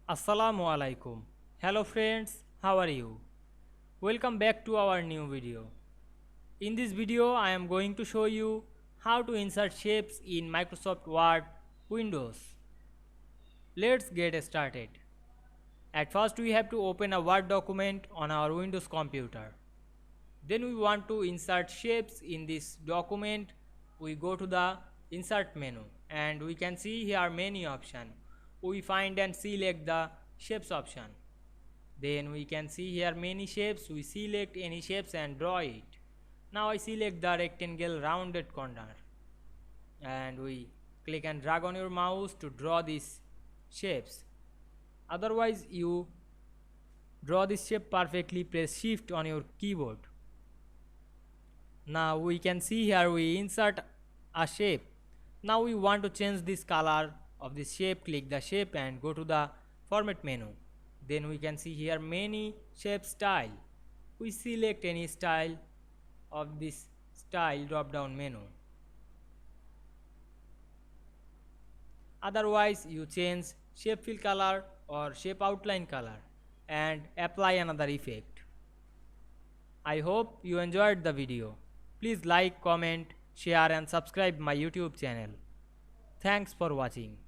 Assalamu Walaikum. Hello friends, how are you? Welcome back to our new video. In this video, I am going to show you how to insert shapes in Microsoft Word Windows. Let's get started. At first, we have to open a Word document on our Windows computer. Then we want to insert shapes in this document. We go to the insert menu and we can see here many options. We find and select the shapes option. Then we can see here many shapes. We select any shapes and draw it. Now I select the rectangle rounded corner and we click and drag on your mouse to draw these shapes. Otherwise you draw this shape perfectly, press shift on your keyboard. Now we can see here we insert a shape. Now we want to change this color of this shape. Click the shape and go to the format menu. Then we can see here many shape style. We select any style of this style drop down menu. Otherwise you change shape fill color or shape outline color and apply another effect. I hope you enjoyed the video. Please like, comment, share and subscribe my YouTube channel. Thanks for watching.